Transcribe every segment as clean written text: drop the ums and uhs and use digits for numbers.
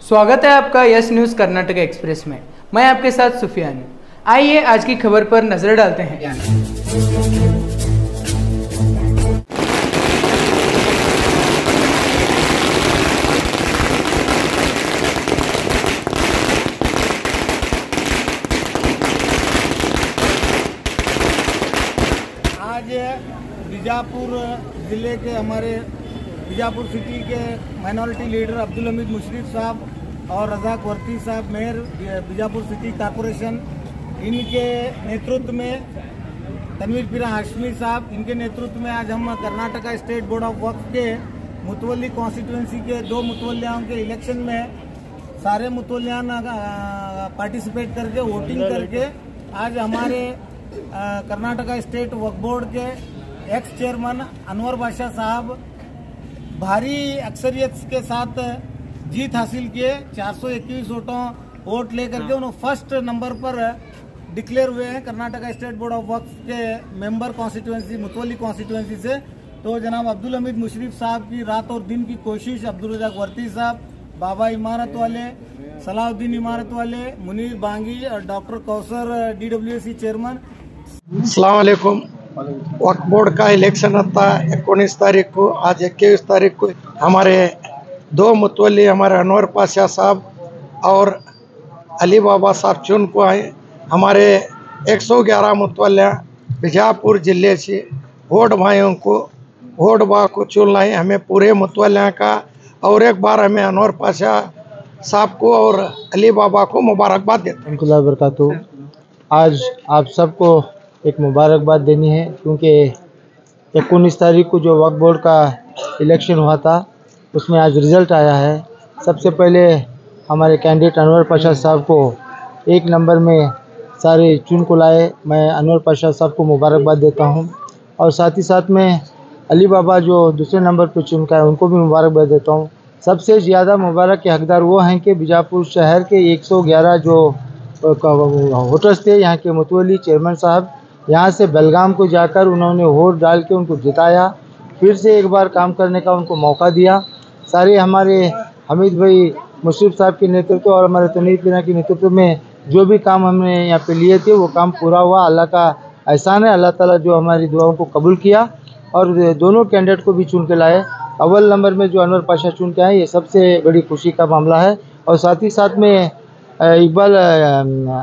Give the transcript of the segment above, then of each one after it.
स्वागत है आपका यस न्यूज़ कर्नाटक एक्सप्रेस में। मैं आपके साथ सुफियान हूं। आइए आज की खबर पर नजर डालते हैं। आज बीजापुर ज़िले के हमारे बीजापुर सिटी के माइनॉरिटी लीडर अब्दुल हमीद मुशर्रफ साहब और रज़ाक वर्ती साहब मेयर बीजापुर सिटी कॉरपोरेशन, इनके नेतृत्व में तनवीर पीरा हाशमी साहब, इनके नेतृत्व में आज हम कर्नाटका स्टेट बोर्ड ऑफ वक्फ के मुतवल्ली कॉन्स्टिट्यूंसी के 2 मुतवल्लियों के इलेक्शन में सारे मुतवल्लियान पार्टिसिपेट करके वोटिंग करके आज हमारे कर्नाटका स्टेट वक्फ बोर्ड के एक्स चेयरमैन अनवर बादशाह साहब भारी अक्सरियत के साथ जीत हासिल किए। 421 वोट लेकर के उन्होंने फर्स्ट नंबर पर डिक्लेयर हुए हैं कर्नाटका स्टेट बोर्ड ऑफ वक्फ के मेंबर कॉन्स्टिट्यूंसी मुतवल्ली कॉन्स्टिट्यूंसी से। तो जनाब अब्दुल हमीद मुशर्रफ साहब की रात और दिन की कोशिश, अब्दुल रज़ाक वर्ती साहब, बाबा इमारत वाले, सलाहुद्दीन इमारत वाले, मुनीर बांगी और डॉक्टर कौसर DWSC चेयरमैन। अस्सलाम वालेकुम। वक्फ बोर्ड का इलेक्शन था 19 तारीख को। आज 21 तारीख को हमारे 2 मुतवल्ली हमारे अनवर पाशा साहब और अली बाबा साहब चुन को आए। हमारे 111 मुतवल्लियाँ बीजापुर ज़िले से वोट भाइयों को वोट बा को चुन लाए। हमें पूरे मुतवल्लियाँ का और एक बार हमें अनवर पाशा साहब को और अली बाबा को मुबारकबाद देते हैं। आज आप सबको एक मुबारकबाद देनी है, क्योंकि 19 तारीख को जो वक्फ बोर्ड का इलेक्शन हुआ था उसमें आज रिज़ल्ट आया है। सबसे पहले हमारे कैंडिडेट अनवर पाशा साहब को 1 नंबर में सारे चुन को लाए। मैं अनवर पाशा साहब को मुबारकबाद देता हूं और साथ ही साथ में अली बाबा जो दूसरे नंबर पर चुन का है उनको भी मुबारकबाद देता हूं। सबसे ज़्यादा मुबारक के हकदार वो हैं कि बीजापुर शहर के 111 जो वोटर्स थे, यहाँ के मुतवल्ली चेयरमैन साहब यहाँ से बेलगाम को जाकर उन्होंने वोट डाल के उनको जिताया, फिर से एक बार काम करने का उनको मौका दिया। सारे हमारे हमीद भाई मुशर्रफ साहब के नेतृत्व और हमारे तनवीर पीरा के नेतृत्व में जो भी काम हमने यहाँ पे लिए थे वो काम पूरा हुआ। अल्लाह का एहसान है, अल्लाह ताला जो हमारी दुआओं को कबूल किया और दोनों कैंडिडेट को भी चुन के लाए। अव्वल नंबर में जो अनवर पाशा चुन के आए, ये सबसे बड़ी खुशी का मामला है। और साथ ही साथ में इकबाल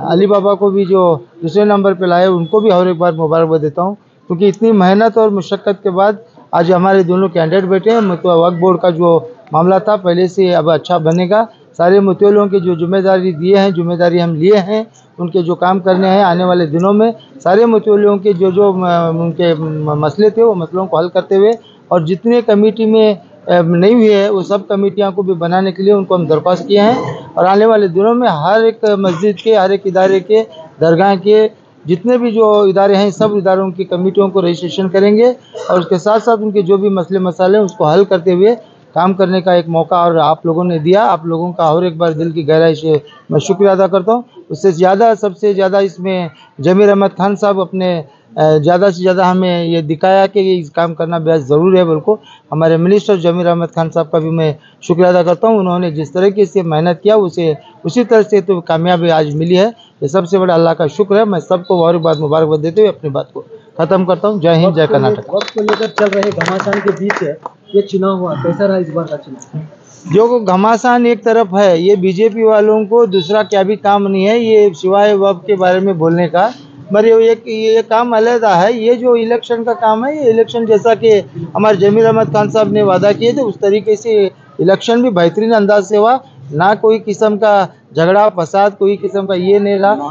अली बाबा को भी जो दूसरे नंबर पे लाए उनको भी और एक बार मुबारकबाद देता हूँ, क्योंकि इतनी मेहनत और मुशक्क़त के बाद आज हमारे दोनों कैंडिडेट बैठे हैं। मतलब वक्फ बोर्ड का जो मामला था पहले से अब अच्छा बनेगा। सारे मुतवल्लियों की जो जिम्मेदारी दिए हैं, जिम्मेदारी हम लिए हैं, उनके जो काम करने हैं आने वाले दिनों में सारे मुतवल्लियों के जो उनके मसले थे वो मसलों को हल करते हुए और जितने कमेटी में नहीं हुई है वो सब कमेटियां को भी बनाने के लिए उनको हम दरख्वास्त किए हैं। और आने वाले दिनों में हर एक मस्जिद के, हर एक इदारे के, दरगाह के जितने भी जो इदारे हैं सब इदारों की कमेटियों को रजिस्ट्रेशन करेंगे और उसके साथ साथ उनके जो भी मसले मसाले हैं उसको हल करते हुए काम करने का एक मौका और आप लोगों ने दिया। आप लोगों का और एक बार दिल की गहराई से मैं शुक्रिया अदा करता हूँ। उससे ज़्यादा सबसे ज़्यादा इसमें जमीर अहमद खान साहब अपने ज़्यादा से ज़्यादा हमें ये दिखाया कि ये काम करना बेहद ज़रूरी है। बल्कि हमारे मिनिस्टर जमीर अहमद खान साहब का भी मैं शुक्रिया अदा करता हूँ। उन्होंने जिस तरीके से मेहनत किया उसे उसी तरह से तो कामयाबी आज मिली है। ये सबसे बड़ा अल्लाह का शुक्र है। मैं सबको और एक बार मुबारकबाद देते हुए अपनी बात को ख़त्म करता हूँ। जय हिंद, जय कर्नाटक। वक्त को लेकर चल रहे घमासान के बीच ये चुनाव हुआ, कैसा रहा इस बार का चुनाव? जो घमासान एक तरफ है, ये बीजेपी वालों को दूसरा क्या भी काम नहीं है ये सिवाय वक्फ के बारे में बोलने का। मगर ये काम अलहदा है। ये जो इलेक्शन का काम है, ये इलेक्शन जैसा कि हमारे जमीर अहमद खान साहब ने वादा किए थे उस तरीके से इलेक्शन भी बेहतरीन अंदाज से हुआ। ना कोई किस्म का झगड़ा फसाद, कोई किस्म का ये नहीं रहा।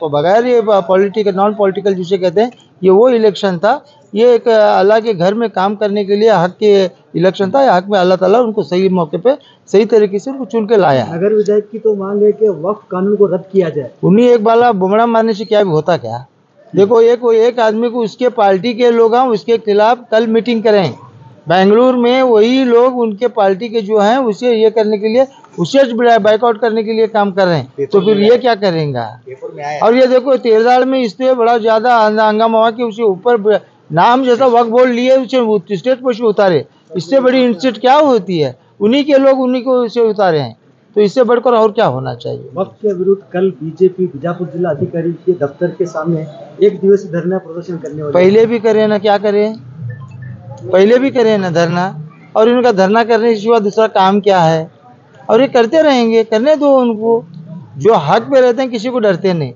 बगैर ये पॉलिटिकल, नॉन पॉलिटिकल जिसे कहते हैं, ये वो इलेक्शन था। ये एक अल्लाह के घर में काम करने के लिए हक के इलेक्शन था। हक में अल्लाह ताला उनको सही मौके पे सही तरीके से उनको चुन के लाया। अगर विधायक की तो मांग है कि वक्फ कानून को रद्द किया जाए। उन्हीं एक बाला बुमड़ा मारने से क्या भी होता क्या? देखो एक आदमी को उसके पार्टी के लोग हैं उसके खिलाफ कल मीटिंग करें बेंगलुरु में, वही लोग उनके पार्टी के जो हैं उसे ये करने के लिए, उसे बाइकआउट करने के लिए काम कर रहे हैं। तो फिर ये क्या करेंगे? और ये देखो तेरदाड़ में इससे बड़ा ज्यादा हंगामा हुआ कि उसे ऊपर नाम जैसा वक्फ बोर्ड लिए उसे स्टेट पर उतारे। इससे बड़ी इंस्टेट क्या होती है? उन्हीं के लोग उन्हीं को उसे उतारे हैं। तो इससे बढ़कर और क्या होना चाहिए। वक्त के विरुद्ध कल बीजेपी बीजापुर जिला अधिकारी के दफ्तर के सामने एक दिवसीय धरना प्रदर्शन करने वाले। पहले भी करे ना, क्या करें, पहले भी करे ना धरना, और इनका धरना करने के सिवा दूसरा काम क्या है, और ये करते रहेंगे, करने दो उनको। जो हक पे रहते हैं किसी को डरते नहीं,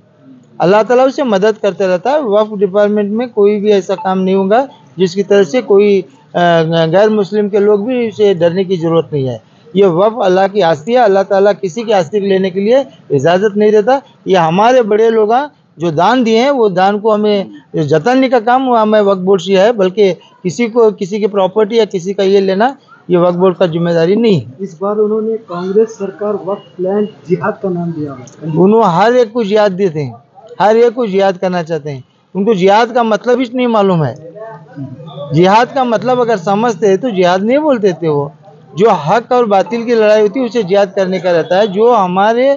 अल्लाह ताला उसे मदद करते रहता है। वक्फ डिपार्टमेंट में कोई भी ऐसा काम नहीं होगा जिसकी तरफ से कोई गैर मुस्लिम के लोग भी उसे डरने की ज़रूरत नहीं है। ये वक्फ अल्लाह की आस्ती है, अल्लाह ताला किसी की आस्ती लेने के लिए इजाज़त नहीं देता। ये हमारे बड़े लोग जो दान दिए हैं वो दान को हमें जताने का काम हमें वक्फ बोर्ड से है, बल्कि किसी की प्रॉपर्टी या किसी का ये लेना ये वक्फ बोर्ड का जिम्मेदारी नहीं है। इस बार उन्होंने कांग्रेस सरकार वक्फ लैंड जिहाद का नाम दिया। उन्होंने हर एक को जिहाद देते हैं, हर एक को जिहाद करना चाहते हैं। उनको जिहाद का मतलब ही नहीं मालूम है। जिहाद का मतलब अगर समझते तो जिहाद नहीं बोलते थे। वो जो हक और बातिल की लड़ाई होती है उसे जिहाद करने का रहता है। जो हमारे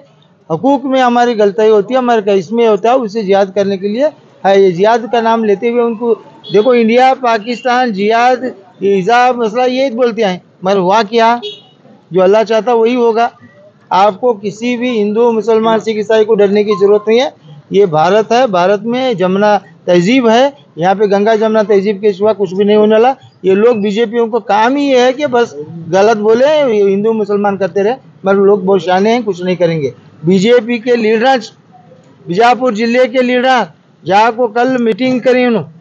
हकूक में हमारी गलती होती है, हमारे इसमें होता है, उसे जिहाद करने के लिए है। ये जिहाद का नाम लेते हुए उनको देखो, इंडिया पाकिस्तान जिहाद हिजाब मसला ये बोलते हैं, मगर हुआ क्या, जो अल्लाह चाहता वही होगा। आपको किसी भी हिंदू मुसलमान सिख ईसाई को डरने की ज़रूरत नहीं है। ये भारत है, भारत में जमुना तहजीब है, यहाँ पे गंगा जमुना तहजीब के सिवा कुछ भी नहीं होने वाला। ये लोग बीजेपी को काम ही ये है कि बस गलत बोले, हिंदू मुसलमान करते रहे, मगर लोग बहुत शाने हैं, कुछ नहीं करेंगे। बीजेपी के लीडर, बीजापुर जिले के लीडर जहाँ को कल मीटिंग करी, उन्होंने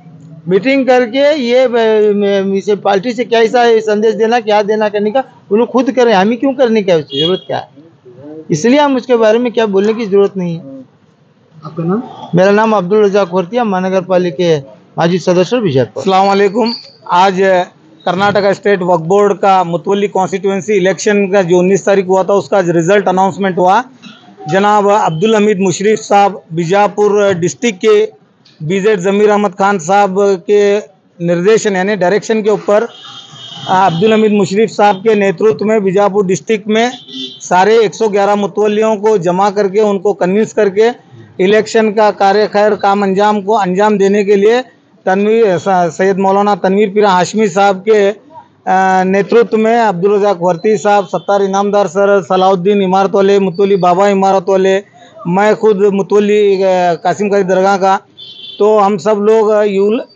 मीटिंग करके ये पार्टी से क्या ऐसा संदेश देना, क्या देना करने का उन्होंने खुद करें, हम ही क्यों करने का, उसकी जरूरत क्या है। इसलिए हम उसके बारे में क्या बोलने की जरूरत नहीं है। आपका नाम? मेरा नाम अब्दुल रज़ाक वर्तिया, महानगर पालिका माजी सदस्य बीजापुर। अस्सलाम वालेकुम। आज कर्नाटका स्टेट वक्फ बोर्ड का मुतवल्ली कॉन्स्टिट्यूंसी इलेक्शन का जो 19 तारीख हुआ था उसका रिजल्ट अनाउंसमेंट हुआ। जनाब अब्दुल हमीद मुशर्रफ साहब बीजापुर डिस्ट्रिक्ट के बीजेड ज़मीर अहमद खान साहब के निर्देशन यानी डायरेक्शन के ऊपर अब्दुल हमीद मुशर्रफ साहब के नेतृत्व में बीजापुर डिस्ट्रिक्ट में सारे 111 मुतवल्लियों को जमा करके उनको कन्विंस करके इलेक्शन का कार्य खैर काम अंजाम देने के लिए सैयद मौलाना तनवीर पीरा हाशमी साहब के नेतृत्व में अब्दुल रज़ाक वर्ती साहब, सत्तार इनामदार सर, सलाउद्दीन इमारत वाले, मुतवल्ली बाबा इमारत वाले, मैं खुद मुतवल्ली कासिम कारी दरगाह का, तो हम सब लोग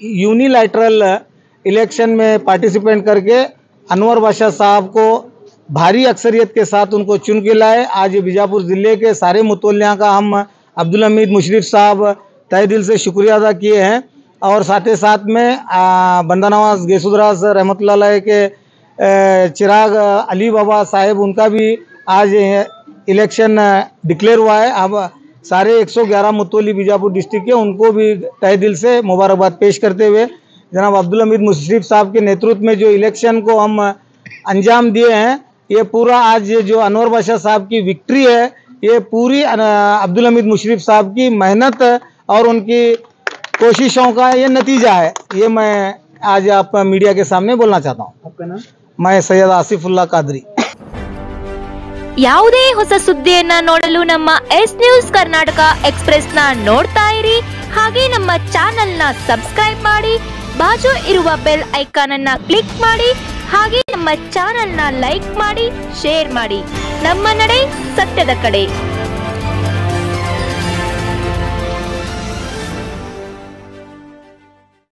यूनिलैटरल इलेक्शन में पार्टिसिपेंट करके अनवर बादशाह साहब को भारी अक्सरियत के साथ उनको चुन के लाए। आज बीजापुर ज़िले के सारे मुतवल्लियाँ का हम अब्दुल हमीद मुशर्रफ साहब तहे दिल से शुक्रिया अदा किए हैं। और साथ ही साथ में बंदा नवाज गेसुदराज रहमतुल्लाह अलैह के चिराग अली बाबा साहेब, उनका भी आज इलेक्शन डिक्लेयर हुआ है। अब सारे 111 मुतवल्ली बीजापुर डिस्ट्रिक्ट के उनको भी तहे दिल से मुबारकबाद पेश करते हुए जनाब अब्दुल हमीद मुशर्रफ साहब के नेतृत्व में जो इलेक्शन को हम अंजाम दिए हैं, ये पूरा आज जो अनवर बादशाह साहब की विक्ट्री है, ये पूरी अब्दुल हमीद मुशर्रफ साहब की मेहनत और उनकी कोशिशों का ये नतीजा है। ये मैं आज आप मीडिया के सामने बोलना चाहता हूँ। आपका नाम? मैं सैयद आसिफुल्लाह कादरी। ಯಾವುದೇ ಹೊಸ ಸುದ್ದಿಯನ್ನ ನೋಡಲು ನಮ್ಮ ಎಸ್ ನ್ಯೂಸ್ ಕರ್ನಾಟಕ ಎಕ್ಸ್‌ಪ್ರೆಸ್ ನ ನೋಡ್ತಾ ಇರಿ, ಹಾಗೆ ನಮ್ಮ ಚಾನೆಲ್ ನ ಸಬ್ಸ್ಕ್ರೈಬ್ ಮಾಡಿ, ಬಾಜು ಇರುವ ಬೆಲ್ ಐಕಾನ್ ಅನ್ನ ಕ್ಲಿಕ್ ಮಾಡಿ, ಹಾಗೆ ನಮ್ಮ ಚಾನೆಲ್ ನ ಲೈಕ್ ಮಾಡಿ, ಶೇರ್ ಮಾಡಿ. ನಮ್ಮ ನಡೆ ಸತ್ಯದ ಕಡೆ.